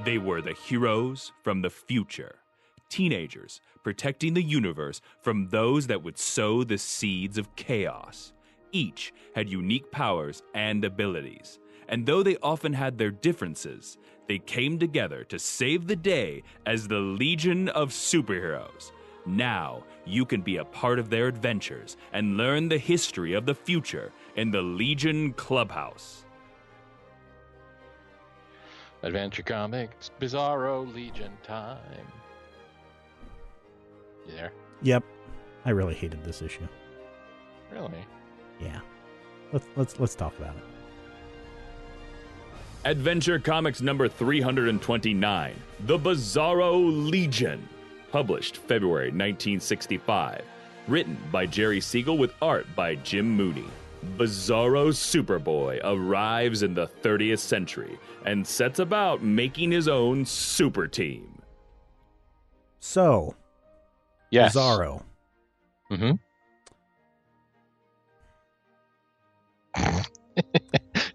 They were the heroes from the future, teenagers protecting the universe from those that would sow the seeds of chaos. Each had unique powers and abilities, and though they often had their differences, they came together to save the day as the Legion of Superheroes. Now you can be a part of their adventures and learn the history of the future in the Legion Clubhouse. Adventure Comics, Bizarro Legion time. You there? Yep. I really hated this issue. Really? Yeah. Let's talk about it. Adventure Comics number 329, The Bizarro Legion, published February 1965, written by Jerry Siegel with art by Jim Mooney. Bizarro Superboy arrives in the 30th century and sets about making his own super team. So, Yes. Bizarro. Mm-hmm.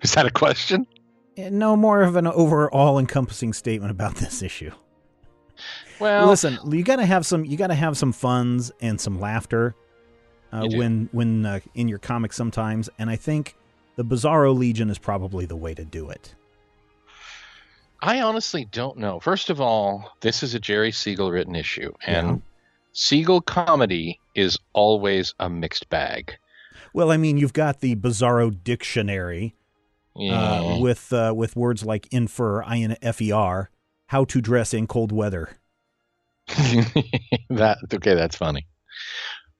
Is that a question? No, more of an overall encompassing statement about this issue. Well, Listen, you gotta have some funs and some laughter when in your comics sometimes, and I think the Bizarro Legion is probably the way to do it. I honestly don't know. First of all, this is a Jerry Siegel written issue, and Siegel comedy is always a mixed bag. Well, I mean, you've got the Bizarro dictionary with words like infer, INFER, how to dress in cold weather. That's funny.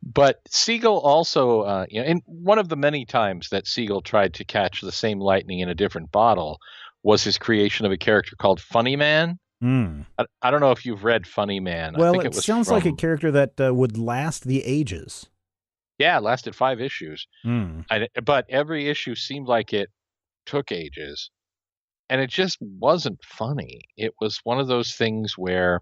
But Siegel also, and one of the many times that Siegel tried to catch the same lightning in a different bottle was his creation of a character called Funny Man. I don't know if you've read Funny Man. Well, I think it sounds like a character that would last the ages. Yeah, it lasted 5 issues. But every issue seemed like it took ages. And it just wasn't funny. It was one of those things where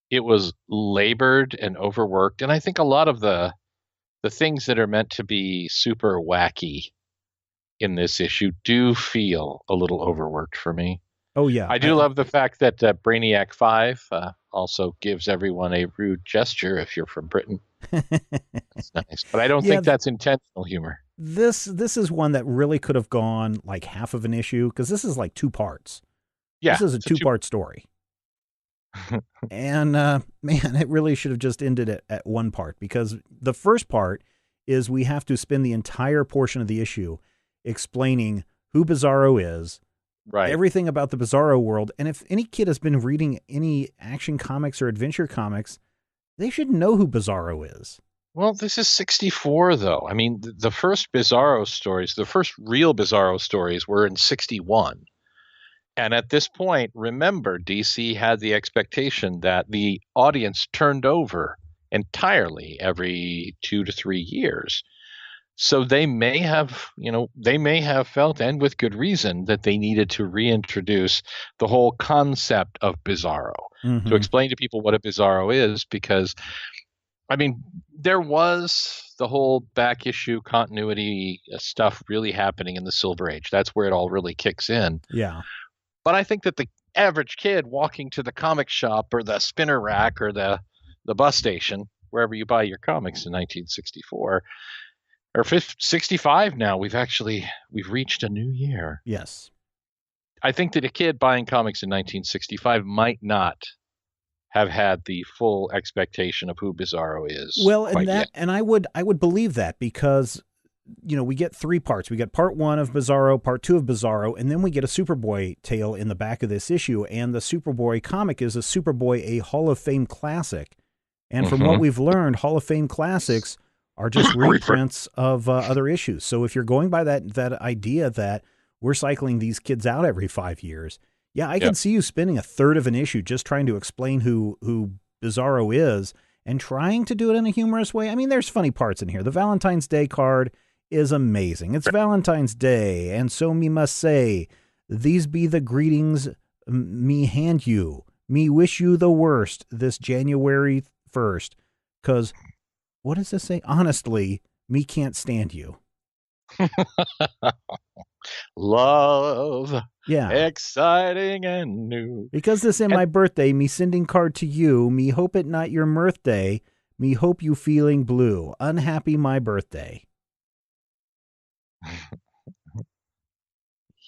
it was labored and overworked. And I think a lot of the things that are meant to be super wacky in this issue do feel a little overworked for me. Oh, yeah. I do love the fact that Brainiac 5 also gives everyone a rude gesture if you're from Britain. That's nice. But I don't think that's intentional humor. This is one that really could have gone like half of an issue, because this is like 2 parts. Yeah, this is a 2-part story. And man, it really should have just ended it at 1 part, because the first part is we have to spend the entire portion of the issue explaining who Bizarro is, right? Everything about the Bizarro world. And if any kid has been reading any Action Comics or Adventure Comics, they should know who Bizarro is. Well, this is 64, though. I mean, the first Bizarro stories, the first real Bizarro stories were in 61. And at this point, remember, DC had the expectation that the audience turned over entirely every 2 to 3 years. So they may have felt, and with good reason, that they needed to reintroduce the whole concept of Bizarro to explain to people what a Bizarro is, because, I mean, there was the whole back issue continuity stuff really happening in the Silver Age. That's where it all really kicks in. Yeah. But I think that the average kid walking to the comic shop or the spinner rack or the bus station, wherever you buy your comics in 1964, or 65 now, we've reached a new year. Yes. I think that a kid buying comics in 1965 might not have had the full expectation of who Bizarro is. Well, and I would believe that, because we get 3 parts. We get part 1 of Bizarro, part 2 of Bizarro, and then we get a Superboy tale in the back of this issue. And the Superboy comic is a Superboy, a Hall of Fame classic. And from what we've learned, Hall of Fame classics are just reprints of other issues. So if you're going by that idea that we're cycling these kids out every 5 years, I can see you spending a third of an issue just trying to explain who Bizarro is and trying to do it in a humorous way. I mean, there's funny parts in here. The Valentine's Day card is amazing. It's Valentine's Day, and so me must say, these be the greetings me hand you. Me wish you the worst this January 1st. 'Cause what does this say? Honestly, me can't stand you. Love, Yeah. exciting and new. Because this ain't my birthday, me sending card to you, me hope it not your mirthday, me hope you feeling blue. Unhappy my birthday.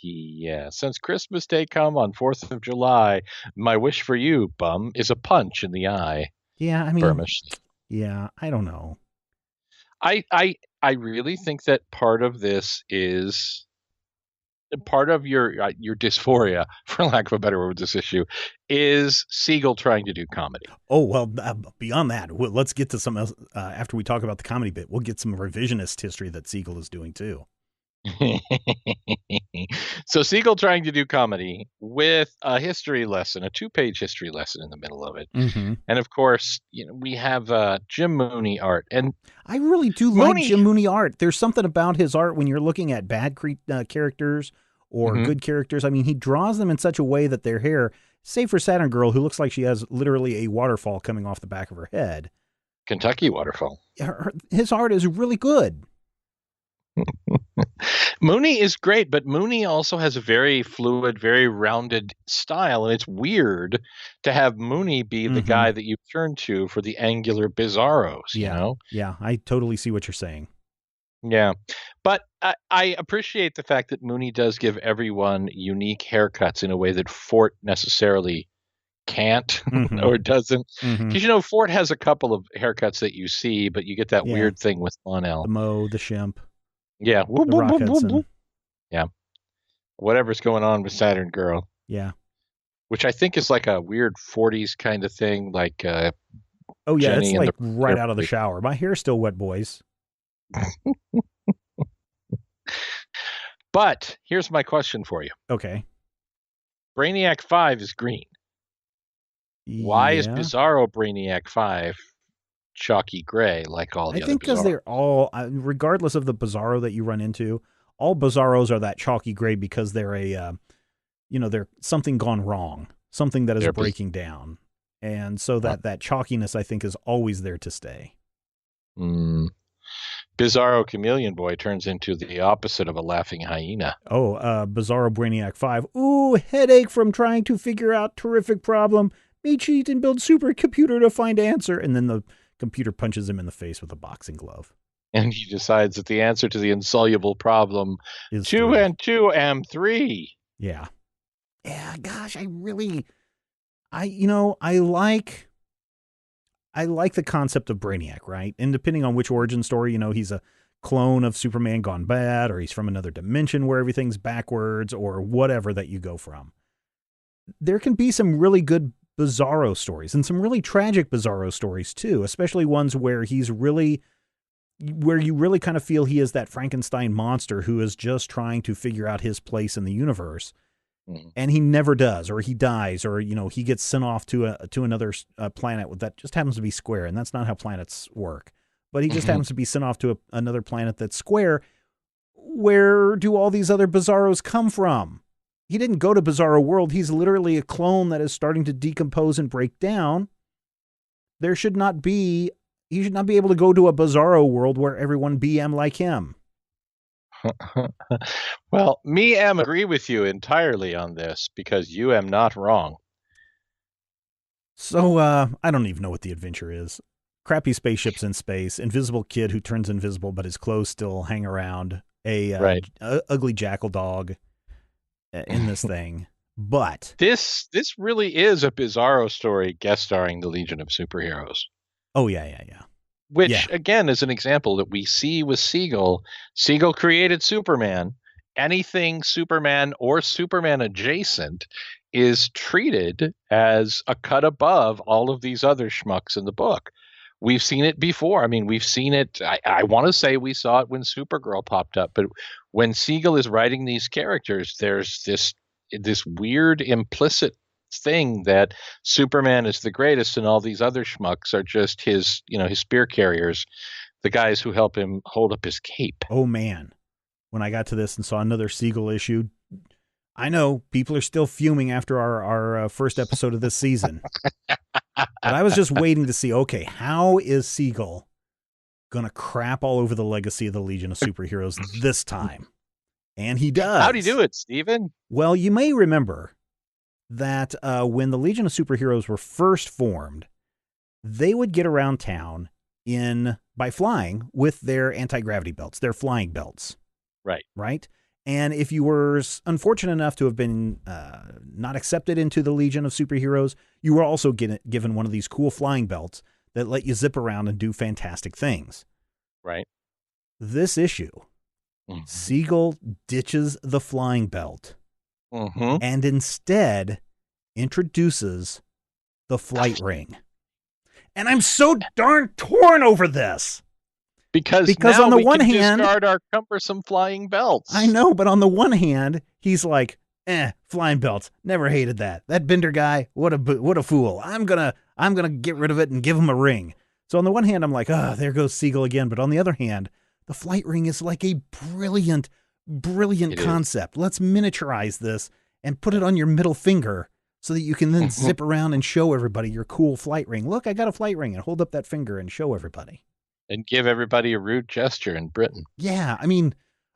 Yeah, since Christmas Day come on 4th of July, my wish for you, bum, is a punch in the eye. Yeah, I mean, Burmish. yeah, I don't know. I really think that part of this is part of your dysphoria, for lack of a better word, with this issue, is Siegel trying to do comedy. Oh, well, beyond that, let's get to some else. After we talk about the comedy bit, we'll get some revisionist history that Siegel is doing too. So Siegel trying to do comedy with a history lesson, a 2-page history lesson in the middle of it. Mm-hmm. And of course, we have Jim Mooney art. And I really do like Jim Mooney art. There's something about his art when you're looking at bad characters or good characters. I mean, he draws them in such a way that their hair, save for Saturn Girl, who looks like she has literally a waterfall coming off the back of her head. Kentucky waterfall. His art is really good. Mooney is great, but Mooney also has a very fluid, very rounded style, and it's weird to have Mooney be the guy that you turn to for the angular bizarros, you know? Yeah, I totally see what you're saying. Yeah, but I appreciate the fact that Mooney does give everyone unique haircuts in a way that Fort necessarily can't or doesn't. Because, Fort has a couple of haircuts that you see, but you get that weird thing with Lonnell. The Mo, the Shimp. Yeah. The Rock Hudson. Yeah. Whatever's going on with Saturn Girl. Yeah. Which I think is like a weird 40s kind of thing. Like, oh, yeah. Jenny it's like right out of the shower. My hair's still wet, boys. But here's my question for you. Okay. Brainiac 5 is green. Why is Bizarro Brainiac 5 chalky gray like all the other Bizarros? I think because they're all, regardless of the Bizarro that you run into, all Bizarros are that chalky gray because they're they're something gone wrong, something that is breaking down. And so that chalkiness, I think, is always there to stay. Bizarro Chameleon Boy turns into the opposite of a laughing hyena. Oh, Bizarro Brainiac 5. Ooh, headache from trying to figure out terrific problem. Me cheat and build supercomputer to find answer. And then the computer punches him in the face with a boxing glove. And he decides that the answer to the insoluble problem is 2 3. and 2 am 3. Yeah. Yeah, gosh, I like the concept of Brainiac, right? And depending on which origin story, he's a clone of Superman gone bad, or he's from another dimension where everything's backwards, or whatever that you go from. There can be some really good Bizarro stories and some really tragic Bizarro stories too, especially ones where where you really kind of feel he is that Frankenstein monster who is just trying to figure out his place in the universe. And he never does, or he dies, or he gets sent off to another planet that just happens to be square, and that's not how planets work. But he just happens to be sent off to another planet that's square. Where do all these other Bizarros come from? He didn't go to Bizarro World. He's literally a clone that is starting to decompose and break down. He should not be able to go to a Bizarro World where everyone BM like him. Well, me agree with you entirely on this because you am not wrong. So, I don't even know what the adventure is. Crappy spaceships in space, invisible kid who turns invisible but his clothes still hang around, ugly jackal dog in this thing. But this really is a Bizarro story guest starring the Legion of Superheroes. Oh, yeah. Which, again, is an example that we see with Siegel. Siegel created Superman. Anything Superman or Superman adjacent is treated as a cut above all of these other schmucks in the book. We've seen it before. I mean, we've seen it. I want to say we saw it when Supergirl popped up. But when Siegel is writing these characters, there's this weird implicit thing that Superman is the greatest and all these other schmucks are just his spear carriers, the guys who help him hold up his cape. Oh man, when I got to this and saw another Siegel issue, I know people are still fuming after our first episode of this season. But I was just waiting to see, okay, how is Siegel gonna crap all over the legacy of the Legion of Superheroes this time? And he does. How'd he do it, Stephen? Well, you may remember that when the Legion of Superheroes were first formed, they would get around town by flying with their anti-gravity belts, their flying belts. Right. Right? And if you were unfortunate enough to have been not accepted into the Legion of Superheroes, you were also given one of these cool flying belts that let you zip around and do fantastic things. Right. This issue, Siegel ditches the flying belt and instead introduces the flight ring. And I'm so darn torn over this. Because now on the one hand, discard our cumbersome flying belts. I know, but on the one hand, he's like, flying belts, never hated that. That Bender guy, what a fool. I'm gonna get rid of it and give him a ring. So on the one hand, I'm like, there goes Siegel again. But on the other hand, the flight ring is like a brilliant concept. Let's miniaturize this and put it on your middle finger so that you can then zip around and show everybody your cool flight ring. Look, I got a flight ring, and hold up that finger and show everybody. And give everybody a rude gesture in Britain. Yeah, I mean,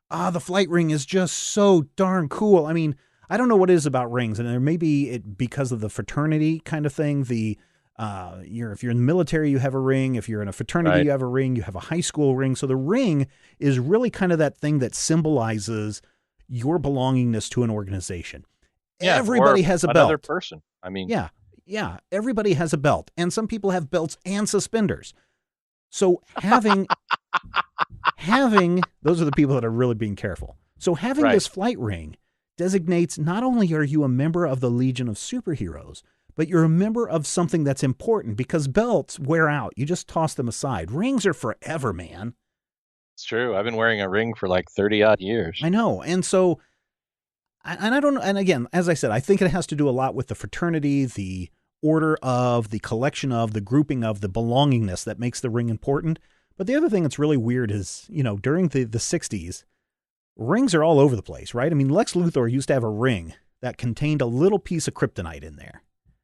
the flight ring is just so darn cool. I mean, I don't know what it is about rings, and there may be it because of the fraternity kind of thing. If you're in the military, you have a ring. If you're in a fraternity, you have a ring. You have a high school ring. So the ring is really kind of that thing that symbolizes your belongingness to an organization. Yeah, everybody has a belt. Another person. I mean, yeah, everybody has a belt, and some people have belts and suspenders. So having those are the people that are really being careful. So having this flight ring designates not only are you a member of the Legion of Superheroes, but you're a member of something that's important, because belts wear out. You just toss them aside. Rings are forever, man. It's true. I've been wearing a ring for like 30 odd years. I know. And so, and I don't know. And again, as I said, I think it has to do a lot with the fraternity, the order of, the collection of, the grouping of, the belongingness that makes the ring important. But the other thing that's really weird is, during the 60s, rings are all over the place, right? I mean, Lex Luthor used to have a ring that contained a little piece of kryptonite in there.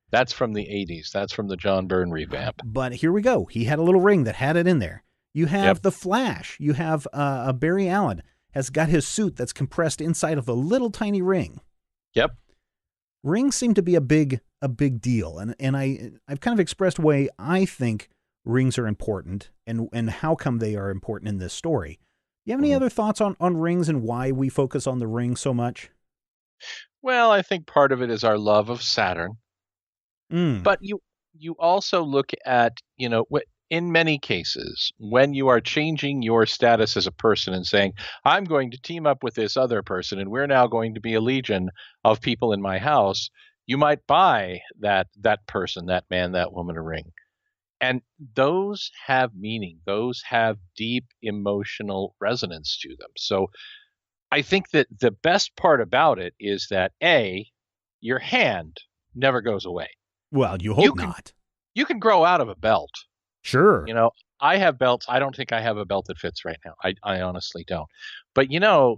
That's from the 80s. That's from the John Byrne revamp. But here we go. He had a little ring that had it in there. You have the Flash. You have Barry Allen has got his suit that's compressed inside of a little tiny ring. Yep. Rings seem to be a big deal. And I've kind of expressed why I think rings are important and how come they are important in this story. You have any other thoughts on rings and why we focus on the ring so much? Well, I think part of it is our love of Saturn. But you also look at, in many cases, when you are changing your status as a person and saying, I'm going to team up with this other person and we're now going to be a legion of people in my house, you might buy that person, that man, that woman a ring. And those have meaning. Those have deep emotional resonance to them. So I think that the best part about it is that, A, your hand never goes away. Well, you hope not. You can grow out of a belt. Sure. I have belts. I don't think I have a belt that fits right now. I honestly don't. But you're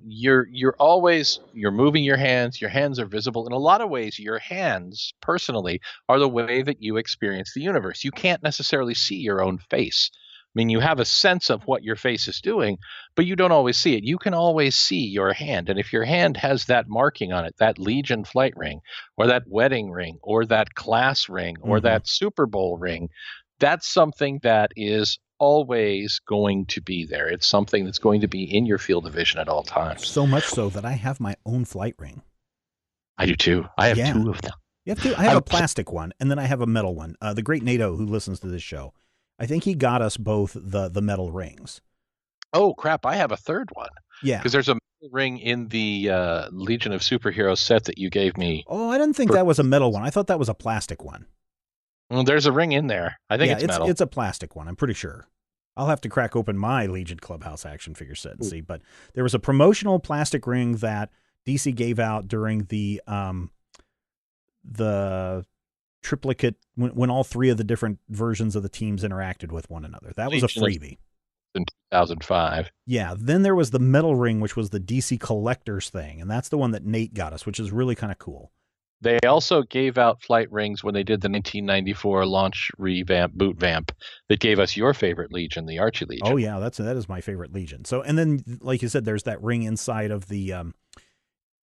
moving your hands. Your hands are visible. In a lot of ways, your hands personally are the way that you experience the universe. You can't necessarily see your own face. I mean, you have a sense of what your face is doing, but you don't always see it. You can always see your hand. And if your hand has that marking on it, that Legion flight ring, or that wedding ring, or that class ring, or that Super Bowl ring, that's something that is always going to be there. It's something that's going to be in your field of vision at all times. So much so that I have my own flight ring. I do too. I have two of them. You have two? I have a plastic one, and then I have a metal one. The great NATO, who listens to this show, I think he got us both the metal rings. Oh, crap. I have a third one. Yeah. Because there's a metal ring in the Legion of Superheroes set that you gave me. Oh, I didn't think that was a metal one. I thought that was a plastic one. Well, there's a ring in there. I think it's metal. It's a plastic one, I'm pretty sure. I'll have to crack open my Legion Clubhouse action figure set and see. But there was a promotional plastic ring that DC gave out during the triplicate, when all three of the different versions of the teams interacted with one another. That was a freebie. In 2005. Yeah. Then there was the metal ring, which was the DC Collectors thing. And that's the one that Nate got us, which is really kind of cool. They also gave out flight rings when they did the 1994 launch boot vamp that gave us your favorite Legion, the Archie Legion. Oh yeah, that is my favorite Legion. So, and then like you said, there's that ring inside of the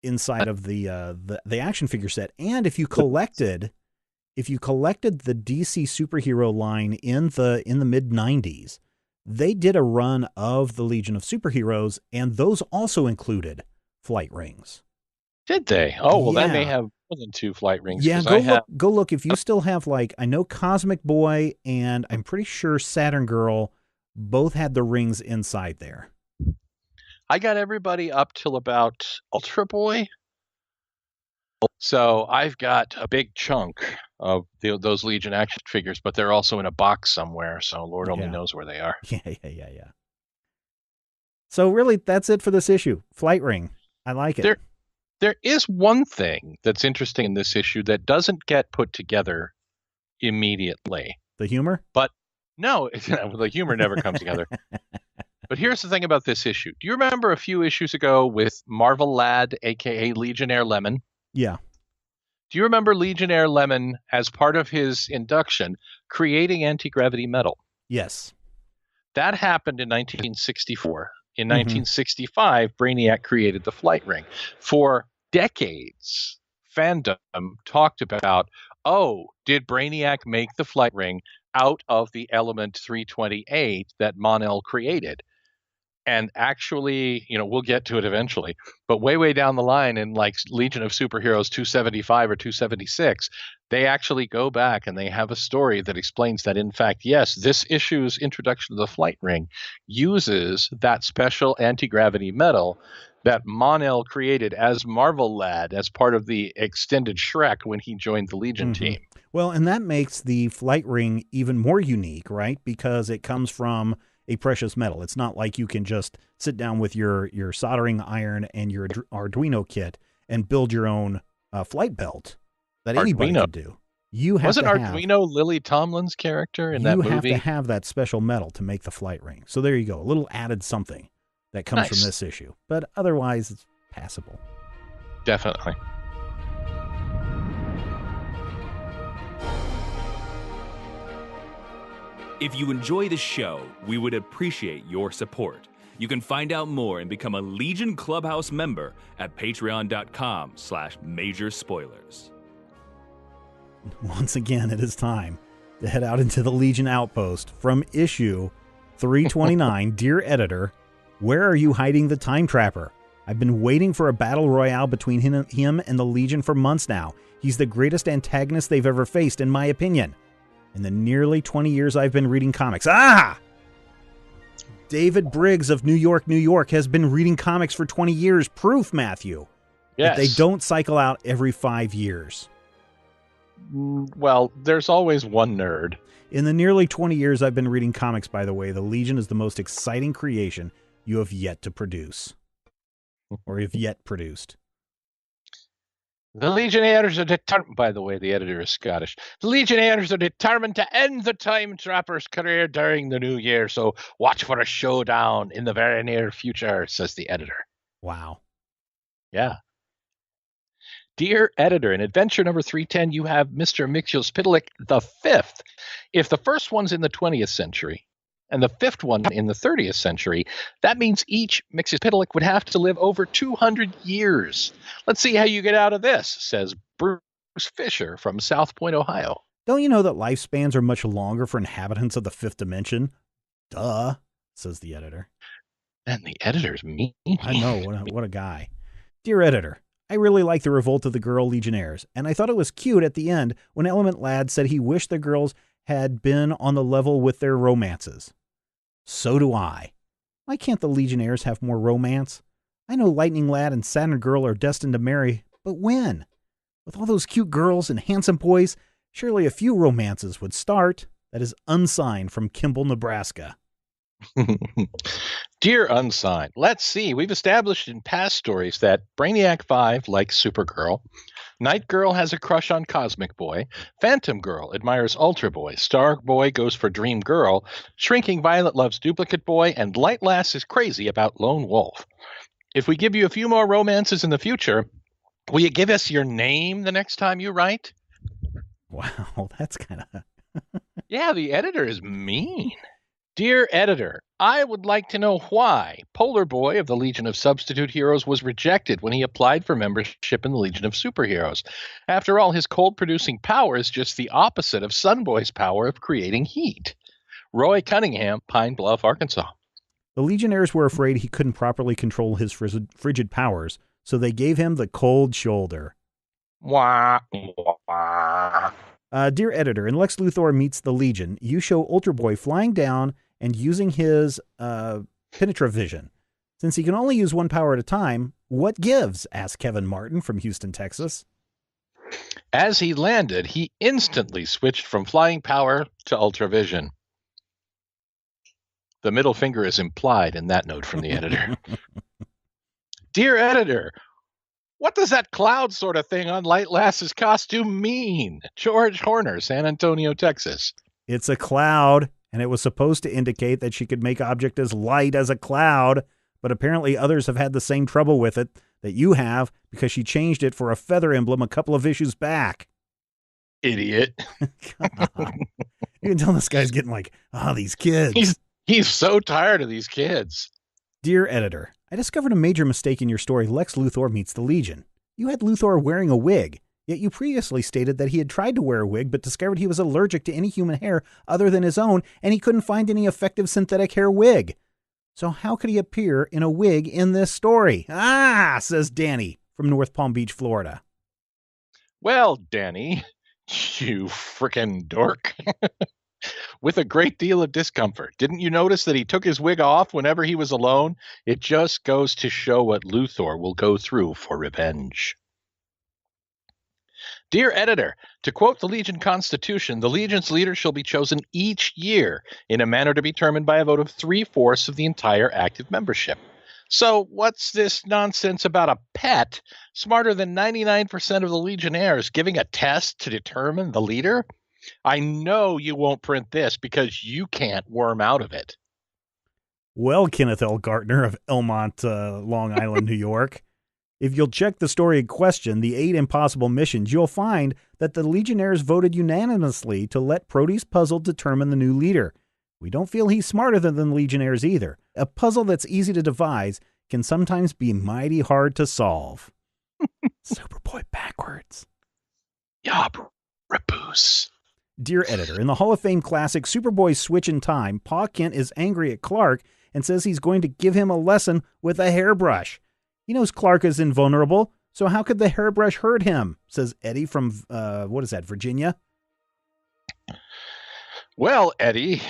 inside of the action figure set. And if you collected the DC superhero line in the mid 90s, they did a run of the Legion of Superheroes, and those also included flight rings. Did they? Oh, well, that may Yeah. have more than 2 flight rings. Yeah, 'cause go look. If you still have, like, I know Cosmic Boy and I'm pretty sure Saturn Girl both had the rings inside there. I got everybody up till about Ultra Boy. So I've got a big chunk of those Legion action figures, but they're also in a box somewhere. So Lord only Yeah. knows where they are. Yeah. So really, that's it for this issue. Flight ring. I like it. There is one thing that's interesting in this issue that doesn't get put together immediately. The humor? But no, the humor never comes together. But here's the thing about this issue. Do you remember a few issues ago with Marvel Lad, a.k.a. Legionnaire Lemon? Yeah. Do you remember Legionnaire Lemon, as part of his induction, creating anti-gravity metal? Yes. That happened in 1964. In 1965, Brainiac created the flight ring. For decades, fandom talked about, did Brainiac make the flight ring out of the element 328 that Mon-El created? And actually, we'll get to it eventually, but way down the line in like Legion of Superheroes 275 or 276, they actually go back and they have a story that explains that, in fact, yes, this issue's introduction to the flight ring uses that special anti-gravity metal that Mon-El created as Marvel Lad as part of the extended Shrek when he joined the Legion team. Well, and that makes the flight ring even more unique, right? Because it comes from a precious metal. It's not like you can just sit down with your soldering iron and your Arduino kit and build your own flight belt that anybody could do. Wasn't Arduino Lily Tomlin's character in that movie? You have to have that special metal to make the flight ring. So there you go, a little added something that comes from this issue. But otherwise, it's passable. Definitely. If you enjoy the show, we would appreciate your support. You can find out more and become a Legion Clubhouse member at patreon.com/majorspoilers. Once again, it is time to head out into the Legion Outpost from issue 329. Dear editor, where are you hiding the Time Trapper? I've been waiting for a battle royale between him and the Legion for months now. He's the greatest antagonist they've ever faced, in my opinion. In the nearly 20 years I've been reading comics. David Briggs of New York has been reading comics for 20 years. Proof, Matthew, that they don't cycle out every 5 years. Well, there's always one nerd. In the nearly 20 years I've been reading comics, by the way, the Legion is the most exciting creation you have yet to produce. Or have yet produced. The Legionnaires are determined, by the way, the editor is Scottish. The Legionnaires are determined to end the Time Trapper's career during the new year, so watch for a showdown in the very near future, says the editor. Wow. Yeah. Dear editor, in adventure number 310, you have Mr. Mxyzptlk the Fifth. If the first one's in the 20th century and the fifth one in the 30th century, that means each Mxyzptlk would have to live over 200 years. Let's see how you get out of this, says Bruce Fisher from South Point, Ohio. Don't you know that lifespans are much longer for inhabitants of the fifth dimension? Duh, says the editor. And the editor's mean. I know, what a guy. Dear editor, I really like the revolt of the girl Legionnaires, and I thought it was cute at the end when Element Lad said he wished the girls had been on the level with their romances. So do I. Why can't the Legionnaires have more romance? I know Lightning Lad and Saturn Girl are destined to marry, but when? With all those cute girls and handsome boys, surely a few romances would start. That is unsigned from Kimball, Nebraska. Dear Unsigned, let's see. We've established in past stories that Brainiac 5 likes Supergirl, Night Girl has a crush on Cosmic Boy, Phantom Girl admires Ultra Boy, Star Boy goes for Dream Girl, Shrinking Violet loves Duplicate Boy, and Light Lass is crazy about Lone Wolf. If we give you a few more romances in the future, will you give us your name the next time you write? Wow, that's kind of... Yeah, the editor is mean. Dear editor, I would like to know why Polar Boy of the Legion of Substitute Heroes was rejected when he applied for membership in the Legion of Superheroes. After all, his cold-producing power is just the opposite of Sunboy's power of creating heat. Roy Cunningham, Pine Bluff, Arkansas. The Legionnaires were afraid he couldn't properly control his frigid powers, so they gave him the cold shoulder. Wah, wah. Dear editor, in Lex Luthor Meets the Legion, you show Ultra Boy flying down and using his Penetra vision. Since he can only use one power at a time, what gives? Asked Kevin Martin from Houston, Texas. As he landed, he instantly switched from flying power to Ultra Vision. The middle finger is implied in that note from the editor. Dear editor, what does that cloud sort of thing on Light Lass's costume mean? George Horner, San Antonio, Texas. It's a cloud, and it was supposed to indicate that she could make object as light as a cloud, but apparently others have had the same trouble with it that you have because she changed it for a feather emblem a couple of issues back. Idiot. God. You can tell this guy's getting like, these kids. He's so tired of these kids. Dear editor, I discovered a major mistake in your story, Lex Luthor Meets the Legion. You had Luthor wearing a wig, yet you previously stated that he had tried to wear a wig but discovered he was allergic to any human hair other than his own, and he couldn't find any effective synthetic hair wig. So how could he appear in a wig in this story? Says Danny from North Palm Beach, Florida. Well, Danny, you frickin' dork. With a great deal of discomfort. Didn't you notice that he took his wig off whenever he was alone? It just goes to show what Luthor will go through for revenge. Dear editor, to quote the Legion Constitution, the Legion's leader shall be chosen each year in a manner to be determined by a vote of 3/4 of the entire active membership. So what's this nonsense about a pet smarter than 99% of the Legionnaires giving a test to determine the leader? I know you won't print this because you can't worm out of it. Well, Kenneth L. Gartner of Elmont, Long Island, New York, if you'll check the story in question, The 8 Impossible Missions, you'll find that the Legionnaires voted unanimously to let Proteus Puzzle determine the new leader. We don't feel he's smarter than the Legionnaires either. A puzzle that's easy to devise can sometimes be mighty hard to solve. Superboy backwards. Yob, Rapoose. Dear editor, in the Hall of Fame classic Superboy's Switch in Time, Pa Kent is angry at Clark and says he's going to give him a lesson with a hairbrush. He knows Clark is invulnerable, so how could the hairbrush hurt him? Says Eddie from, Virginia? Well, Eddie,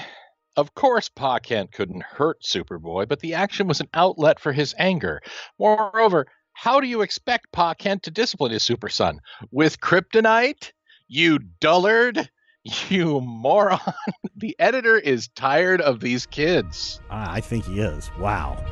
of course Pa Kent couldn't hurt Superboy, but the action was an outlet for his anger. Moreover, how do you expect Pa Kent to discipline his super son? With kryptonite? You dullard? You moron. The editor is tired of these kids. I think he is. Wow.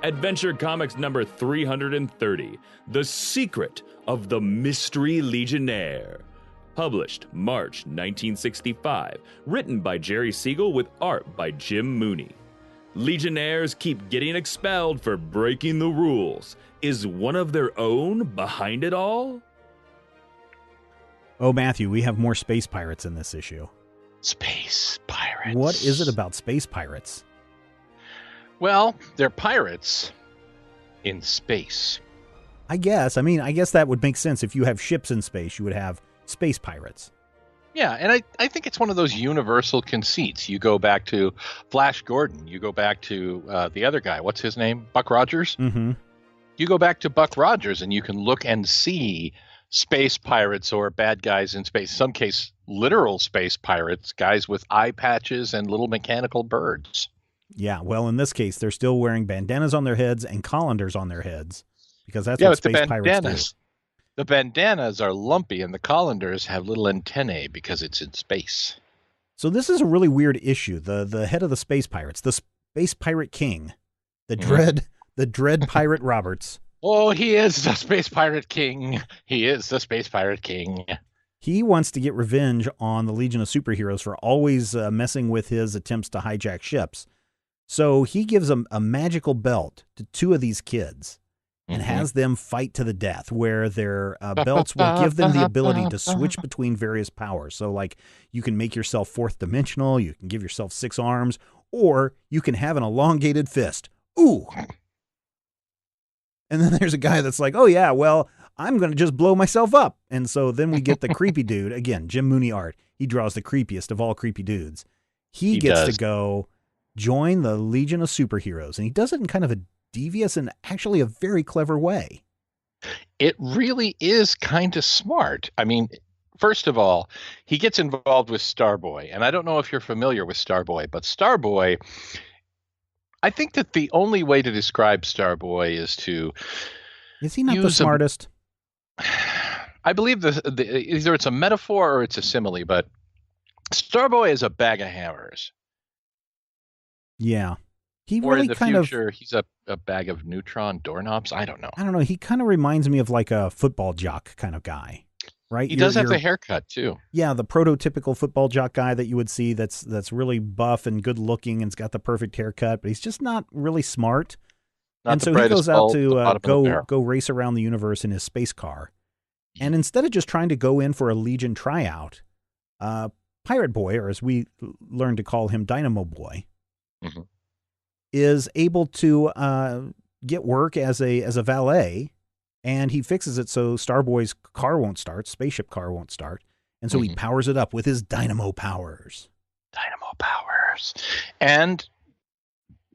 Adventure Comics number 330, The Secret of the Mystery Legionnaire. Published March 1965. Written by Jerry Siegel with art by Jim Mooney. Legionnaires keep getting expelled for breaking the rules. Is one of their own behind it all? Oh, Matthew, we have more space pirates in this issue. Space pirates. What is it about space pirates? Well, they're pirates in space. I guess that would make sense. If you have ships in space, you would have space pirates. Yeah, and I think it's one of those universal conceits. You go back to Flash Gordon. You go back to the other guy. What's his name? Buck Rogers? Mm-hmm. You go back to Buck Rogers, and you can look and see space pirates or bad guys in space. Some case, literal space pirates, guys with eye patches and little mechanical birds. Yeah, well, in this case, they're still wearing bandanas on their heads and colanders on their heads because that's what space pirates do. The bandanas are lumpy, and the colanders have little antennae because it's in space. So this is a really weird issue. The head of the space pirates, the space pirate king, the dread pirate Roberts. Oh, he is the space pirate king. He is the space pirate king. He wants to get revenge on the Legion of Superheroes for always messing with his attempts to hijack ships. So he gives a magical belt to two of these kids. and has them fight to the death, where their belts will give them the ability to switch between various powers. So, like, you can make yourself fourth dimensional, you can give yourself 6 arms, or you can have an elongated fist. Ooh. And then there's a guy that's like, oh, yeah, well, I'm going to just blow myself up. And so then we get the creepy dude. Again, Jim Mooney art. He draws the creepiest of all creepy dudes. He gets to go join the Legion of Superheroes. And he does it in kind of a devious and actually a very clever way. It really is kind of smart. I mean, first of all, he gets involved with Starboy. And I don't know if you're familiar with Starboy, but Starboy, I think that the only way to describe Starboy is to... Is he not the smartest? I believe either it's a metaphor or it's a simile, but Starboy is a bag of hammers. Yeah. He or really in the future, he's a bag of neutron doorknobs. I don't know. He kind of reminds me of like a football jock kind of guy, right? He does have the haircut too. Yeah, the prototypical football jock guy that you would see that's really buff and good looking and's got the perfect haircut, but he's just not really smart. And so he goes out to go race around the universe in his space car. And instead of just trying to go in for a Legion tryout, Pirate Boy, or as we learned to call him, Dynamo Boy, is able to get work as a valet, and he fixes it so Starboy's car won't start, spaceship car won't start, and so he powers it up with his dynamo powers. And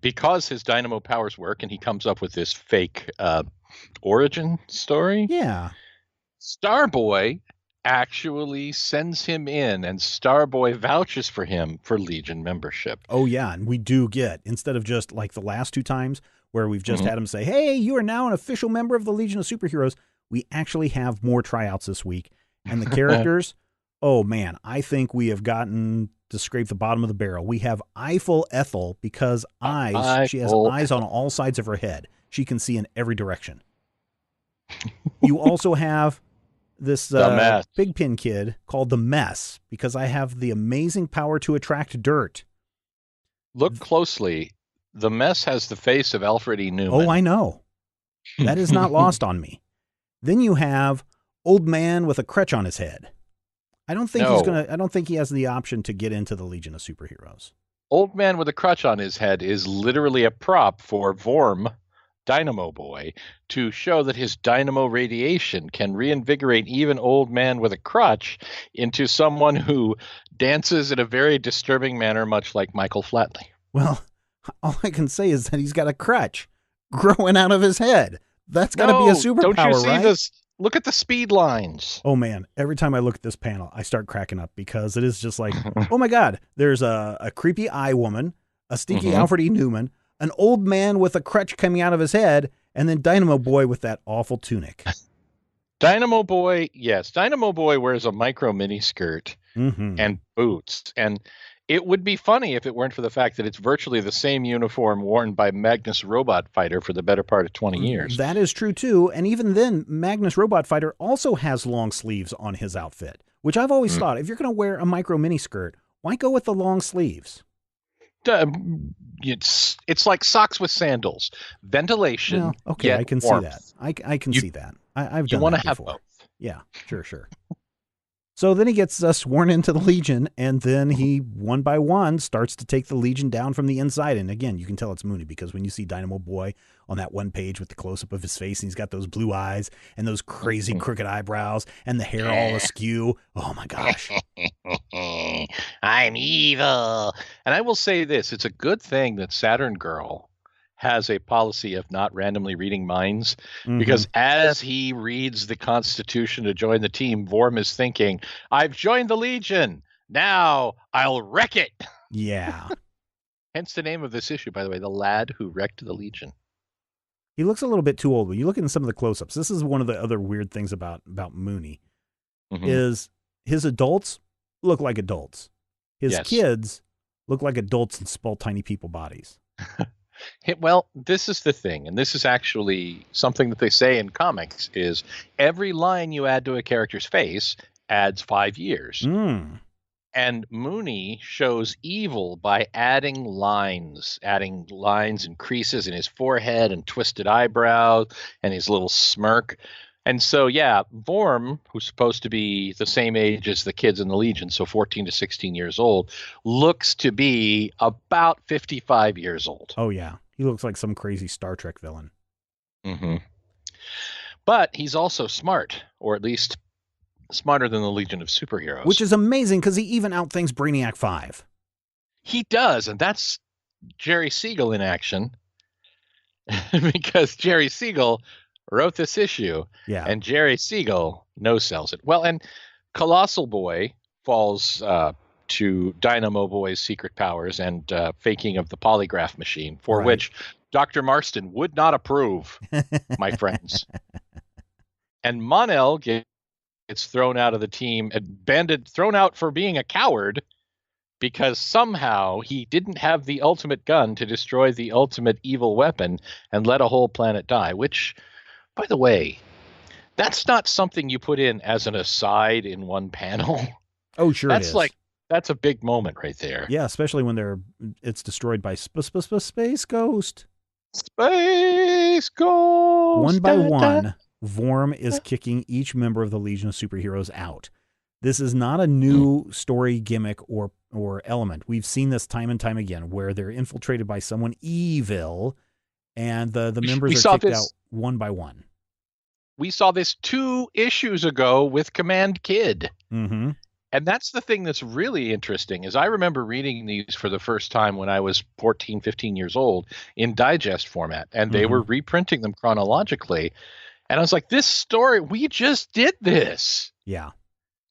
because his dynamo powers work and he comes up with this fake origin story, Starboy actually sends him in, and Starboy vouches for him for Legion membership. Oh, yeah, and we do get, instead of just like the last 2 times where we've just had him say, hey, you are now an official member of the Legion of Superheroes, we actually have more tryouts this week. And the characters, oh, man, I think we have gotten to scrape the bottom of the barrel. We have Eiffel Ethel, because she has eyes on all sides of her head. She can see in every direction. You also have this Pigpen kid called the Mess, because I have the amazing power to attract dirt. Look closely. The Mess has the face of Alfred E. Newman. Oh, I know. That is not lost on me. Then you have Old Man with a crutch on his head. I don't think he has the option to get into the Legion of Superheroes. Old Man with a crutch on his head is literally a prop for Vorm, Dynamo Boy, to show that his dynamo radiation can reinvigorate even Old Man with a crutch into someone who dances in a very disturbing manner, much like Michael Flatley. Well, all I can say is that he's got a crutch growing out of his head. That's got to be a superpower, don't you see right? this? Look at the speed lines. Oh, man. Every time I look at this panel, I start cracking up, because it is just like, oh, my God, there's a creepy eye woman, a stinky Alfred E. Newman, an old man with a crutch coming out of his head, and then Dynamo Boy with that awful tunic. Dynamo Boy, yes. Dynamo Boy wears a micro mini skirt and boots. And it would be funny if it weren't for the fact that it's virtually the same uniform worn by Magnus Robot Fighter for the better part of 20 years. That is true, too. And even then, Magnus Robot Fighter also has long sleeves on his outfit, which I've always thought, if you're going to wear a micro mini skirt, why go with the long sleeves? It's like socks with sandals. Ventilation. Well, okay, I can warmth. see that. I can see that. I've done you want that to have before. both. Yeah, sure. So then he gets sworn into the Legion, and then he, one by one, starts to take the Legion down from the inside. And again, you can tell it's Mooney, because when you see Dynamo Boy on that one page with the close-up of his face, and he's got those blue eyes and those crazy crooked eyebrows and the hair all askew, oh my gosh. I'm evil. And I will say this, it's a good thing that Saturn Girl has a policy of not randomly reading minds, because as he reads the Constitution to join the team, Vorm is thinking, I've joined the Legion. Now I'll wreck it. Yeah. Hence the name of this issue, by the way, The Lad Who Wrecked the Legion. He looks a little bit too old. When you look at some of the close-ups, this is one of the other weird things about Mooney, is his adults look like adults. His kids look like adults in small, tiny people bodies. Well, this is the thing, and this is actually something that they say in comics, is every line you add to a character's face adds 5 years. And Mooney shows evil by adding lines and creases in his forehead and twisted eyebrows and his little smirk. And so, yeah, Vorm, who's supposed to be the same age as the kids in the Legion, so 14 to 16 years old, looks to be about 55 years old. Oh, yeah. He looks like some crazy Star Trek villain. Mm-hmm. But he's also smart, or at least smarter than the Legion of Superheroes. Which is amazing because he even outthinks Brainiac 5. He does, and that's Jerry Siegel in action. Because Jerry Siegel wrote this issue, Yeah. and Jerry Siegel no-sells it. Well, and Colossal Boy falls to Dynamo Boy's secret powers and faking of the polygraph machine, for Right. which Dr. Marston would not approve, my friends. And Mon-El gets thrown out of the team, thrown out for being a coward, because somehow he didn't have the ultimate gun to destroy the ultimate evil weapon and let a whole planet die, which, by the way, that's not something you put in as an aside in one panel. Oh, sure it is. That's a big moment right there. Yeah, especially when it's destroyed by Space Ghost. Space Ghost! One by one, Vorm is kicking each member of the Legion of Superheroes out. This is not a new story gimmick or element. We've seen this time and time again, where they're infiltrated by someone evil, and the members are kicked out one by one. We saw this 2 issues ago with Command Kid. Mm-hmm. And that's the thing that's really interesting, is I remember reading these for the first time when I was 14, 15 years old in digest format, and they were reprinting them chronologically. And I was like, this story, we just did this. Yeah.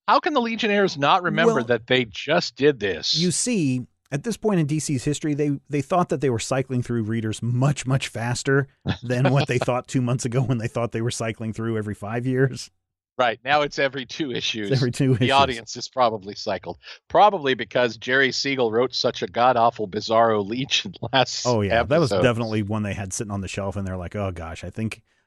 How can the Legionnaires not remember that they just did this? You see, at this point in DC's history, they thought that they were cycling through readers much, much faster than what they thought 2 months ago when they thought they were cycling through every 5 years. Right. Now it's every 2 issues. It's every 2 issues. The audience is probably cycled. Probably because Jerry Siegel wrote such a god-awful Bizarro Legion last episode. That was definitely one they had sitting on the shelf, and they're like, oh, gosh,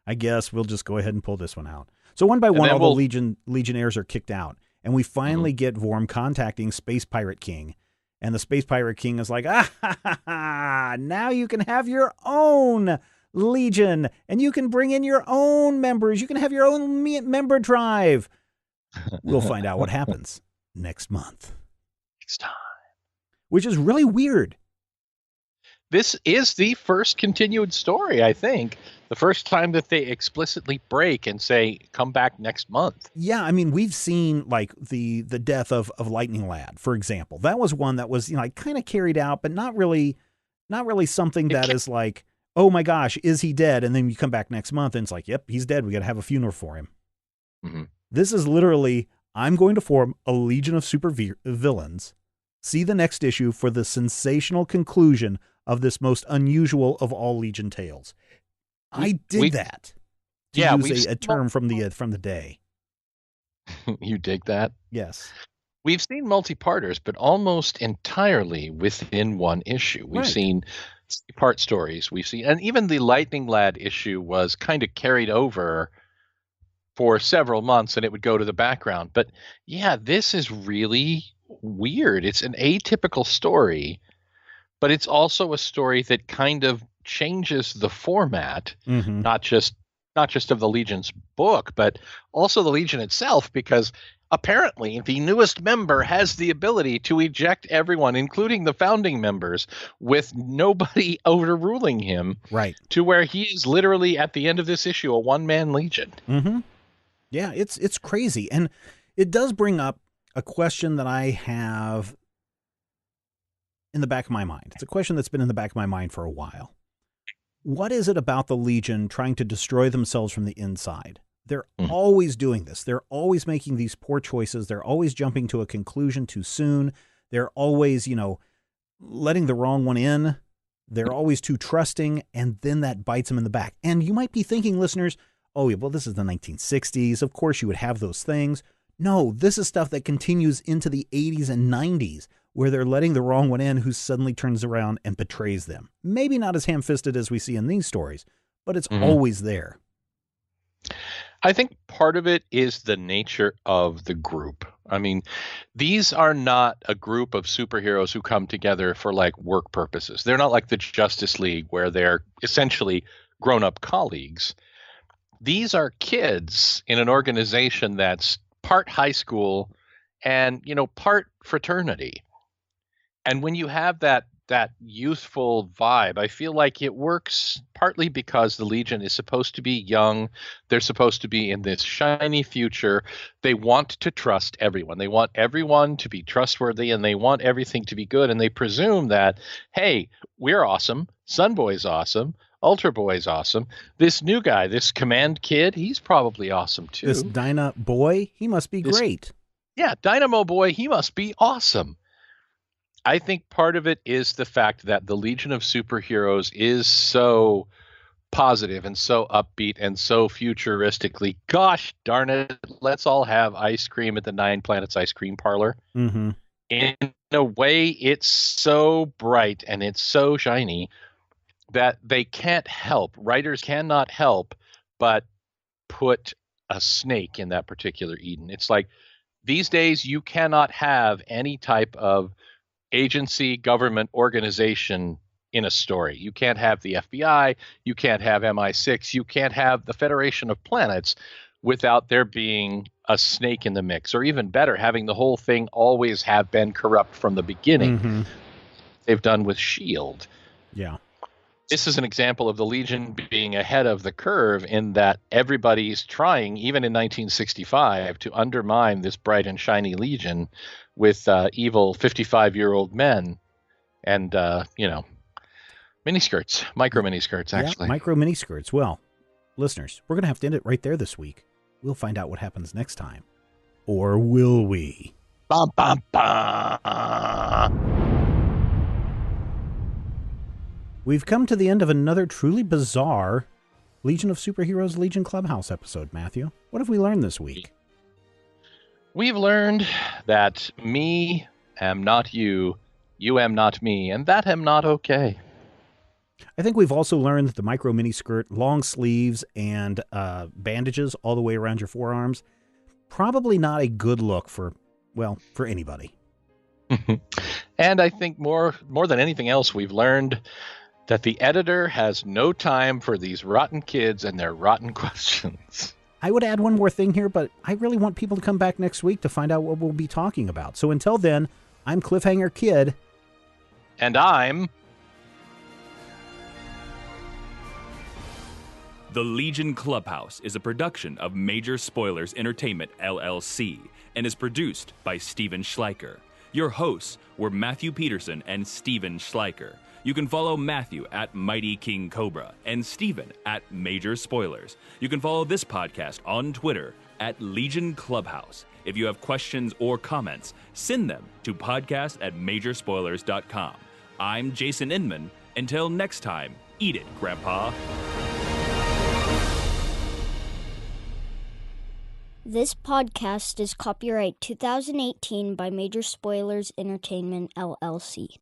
I guess we'll just go ahead and pull this one out. So one by one, all the Legionnaires are kicked out, and we finally get Vorm contacting Space Pirate King. And the Space Pirate King is like, now you can have your own Legion, and you can bring in your own members. You can have your own member drive. We'll find out what happens next month. Next time. Which is really weird. This is the first continued story, I think. The first time that they explicitly break and say, come back next month. Yeah, I mean, we've seen like the death of Lightning Lad, for example. That was one that was, kind of carried out, but not really something that is like, oh my gosh, is he dead? And then you come back next month and it's like, yep, he's dead. We got to have a funeral for him. Mm-hmm. This is literally, I'm going to form a legion of super villains. See the next issue for the sensational conclusion of this most unusual of all Legion tales. I did that. To use a term from the day. You dig that? Yes. We've seen multi-parters, but almost entirely within one issue. We've seen part stories. We've seen, and even the Lightning Lad issue was kind of carried over for several months, and it would go to the background. But yeah, this is really weird. It's an atypical story, but it's also a story that kind of changes the format, not just of the Legion's book, but also the Legion itself, because apparently the newest member has the ability to eject everyone, including the founding members, with nobody overruling him. Right. To where he is literally, at the end of this issue, a one-man Legion. Mm-hmm. Yeah, it's crazy. And it does bring up a question that I have in the back of my mind. It's a question that's been in the back of my mind for a while. What is it about the Legion trying to destroy themselves from the inside? They're always doing this. They're always making these poor choices. They're always jumping to a conclusion too soon. They're always, letting the wrong one in. They're always too trusting, and then that bites them in the back. And you might be thinking, listeners, oh, well, this is the 1960s. Of course you would have those things. No, this is stuff that continues into the 80s and 90s, where they're letting the wrong one in who suddenly turns around and betrays them. Maybe not as ham-fisted as we see in these stories, but it's always there. I think part of it is the nature of the group. I mean, these are not a group of superheroes who come together for like work purposes. They're not like the Justice League where they're essentially grown-up colleagues. These are kids in an organization that's part high school and, part fraternity. And when you have that youthful vibe, I feel like it works partly because the Legion is supposed to be young. They're supposed to be in this shiny future. They want to trust everyone. They want everyone to be trustworthy, and they want everything to be good. And they presume that, hey, we're awesome. Sunboy's awesome. Ultra Boy's awesome. This new guy, this Command Kid, he's probably awesome too. This Dyna Boy, he must be great. Yeah, Dynamo Boy, he must be awesome. I think part of it is the fact that the Legion of Superheroes is so positive and so upbeat and so futuristically, gosh darn it, let's all have ice cream at the Nine Planets Ice Cream Parlor. Mm-hmm. In a way, it's so bright and it's so shiny that writers cannot help but put a snake in that particular Eden. It's like these days you cannot have any type of agency, government, organization in a story. You can't have the FBI, you can't have MI6, you can't have the Federation of Planets without there being a snake in the mix, or even better, having the whole thing always have been corrupt from the beginning. Mm-hmm. They've done with S.H.I.E.L.D. Yeah. This is an example of the Legion being ahead of the curve in that everybody's trying, even in 1965, to undermine this bright and shiny Legion with evil 55-year-old men and, miniskirts, micro miniskirts, actually. Yeah, micro miniskirts. Well, listeners, we're going to have to end it right there this week. We'll find out what happens next time. Or will we? Bum, bum, bum. We've come to the end of another truly bizarre Legion of Superheroes Legion Clubhouse episode, Matthew. What have we learned this week? We've learned that me am not you, you am not me, and that am not okay. I think we've also learned that the micro miniskirt, long sleeves, and bandages all the way around your forearms, probably not a good look for anybody. And I think more than anything else, we've learned that the editor has no time for these rotten kids and their rotten questions. I would add one more thing here, but I really want people to come back next week to find out what we'll be talking about. So until then, I'm Cliffhanger Kid. And I'm... The Legion Clubhouse is a production of Major Spoilers Entertainment, LLC, and is produced by Steven Schleicher. Your hosts were Matthew Peterson and Steven Schleicher. You can follow Matthew at Mighty King Cobra and Steven at Major Spoilers. You can follow this podcast on Twitter at Legion Clubhouse. If you have questions or comments, send them to podcast@majorspoilers.com. I'm Jason Inman. Until next time, eat it, Grandpa. This podcast is copyright 2018 by Major Spoilers Entertainment, LLC.